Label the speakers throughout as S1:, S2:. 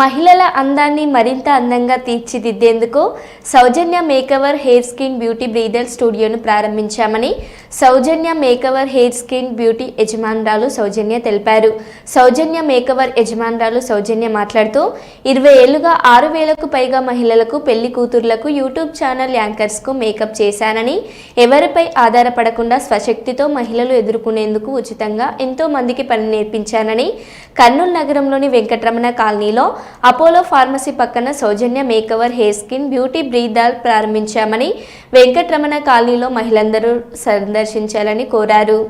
S1: మహిళల అందాన్ని మరింత అందంగా తీర్చిదిద్దేందుకు Soujanya makeover hair skin beauty breather స్టూడియోను ప్రారంభించామని Soujanya makeover hair skin beauty యజమానురాలు సౌజన్య తెలిపారు. సౌజన్య మేకవర్ యజమానురాలు సౌజన్య మాట్లాడుతూ 20 ఏళ్లుగా 6,000కు పైగా మహిళలకు పెళ్లి కూతుర్లకు యూట్యూబ్ ఛానల్ యాంకర్స్కు మేకప్ చేశానని, ఎవరిపై ఆధారపడకుండా స్వశక్తితో మహిళలు ఎదుర్కొనేందుకు ఉచితంగా ఎంతో మందికి పని నేర్పించానని, కర్నూలు నగరంలోని వెంకటరమణ కాలనీలో అపోలో ఫార్మసీ పక్కన Soujanya makeover hair skin beauty breather ప్రారంభించామని, వెంకటరమణ కాలనీలో మహిళలందరూ సందర్శించాలని కోరారు.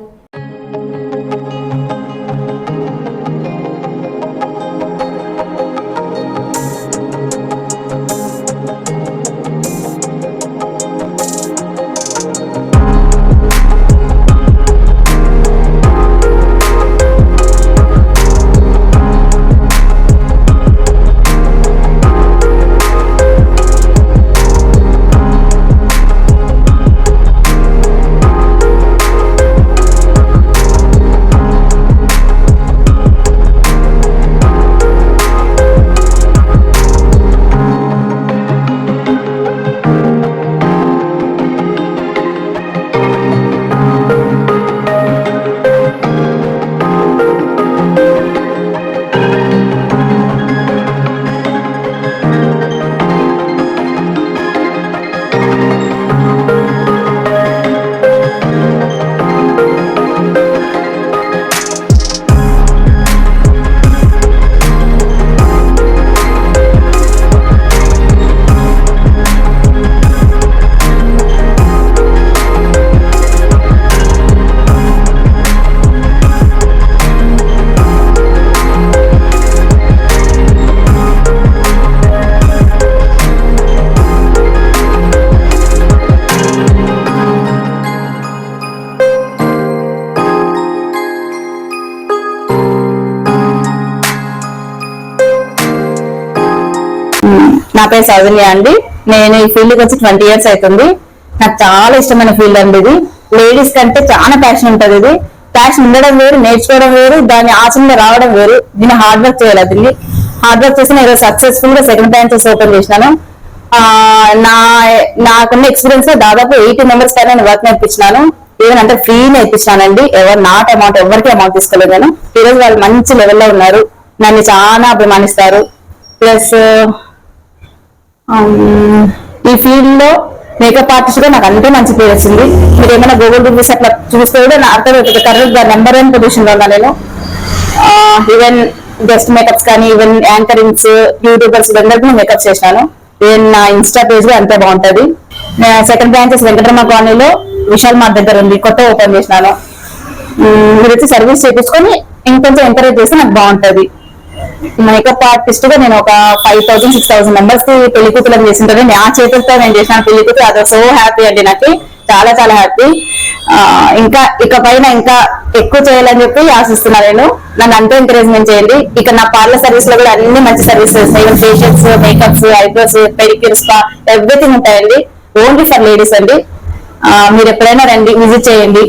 S2: నా పేరు సౌజన్య అండి. నేను ఈ ఫీల్డ్కి వచ్చి 20 years అవుతుంది. నాకు చాలా ఇష్టమైన ఫీల్డ్ అండి ఇది. లేడీస్ కంటే చాలా ప్యాషన్ ఉంటుంది. ఇది ప్యాషన్ ఉండడం వేరు, నేర్చుకోవడం వేరు, దాన్ని ఆచరణలో రావడం వేరు. దీన్ని హార్డ్ వర్క్ చేయాలి. దీన్ని హార్డ్ వర్క్ చేసి నేను సక్సెస్ఫుల్ గా సెకండ్ బ్రాంచెస్ ఓపెన్ చేసినాను. నాకున్న ఎక్స్పీరియన్స్ లో దాదాపు 80 members పైన నేను వర్క్ నేర్పించినాను. ఈవెన్ అంటే ఫ్రీ నేర్పించినానండి. ఎవరు నాట్ అమౌంట్, ఎవరికి అమౌంట్ తీసుకోలేదు నేను. ఈరోజు వాళ్ళు మంచి లెవెల్లో ఉన్నారు, నన్ను చాలా అభిమానిస్తారు. ప్లస్ ఈ ఫీల్డ్ లో మేకప్ ఆర్టిస్ట్ గా నాకు అంతే మంచి పేరు వచ్చింది. మీరు ఏమైనా గూగుల్ రివ్యూస్ అట్లా చూస్తే కూడా నా అర్థమవుతుంది. కరెక్ట్ గా నెంబర్ 1 పొజిషన్ లో ఉన్నా నేను. ఈవెన్ గెస్ట్ మేకప్స్ కానీ, ఈవెన్ యాంకరింగ్స్, యూట్యూబర్స్ అందరికీ మేకప్ చేసినాను. ఈవెన్ నా ఇన్స్టా పేజ్ లో అంతే బాగుంటది. సెకండ్ బ్రాంచెస్ వెంకటరమణ కాలనీలో విశాల్ మార్ట్ దగ్గర ఉంది, కొత్త ఓపెన్ చేసినాను. మీరు వచ్చి సర్వీస్ చేయించుకొని ఇంకొంచెం ఎంకరేజ్ చేస్తే నాకు బాగుంటది. మేకప్ ఆర్టిస్ట్ గా నేను ఒక 5,000-6,000 members కి పెళ్లి కూతురు చేసింటాను. నా చేతులతో నేను చేసిన పెళ్లి కూతురు, అది సో హ్యాపీ అండి. నాకు చాలా చాలా హ్యాపీ. ఇంకా ఇకపైన ఇంకా ఎక్కువ చేయాలని చెప్పి ఆశిస్తున్నా. నేను నన్ను అంతే ఎంకరేజ్మెంట్ చేయండి. ఇక నా పార్లర్ సర్వీస్ లో కూడా అన్ని మంచి services, facials, makeups, eyebrows, pedicure, spa, everything ఉంటాయండి. ఓన్లీ ఫర్ లేడీస్ అండి. మీరు ఎప్పుడైనా రండి, విజిట్ చేయండి.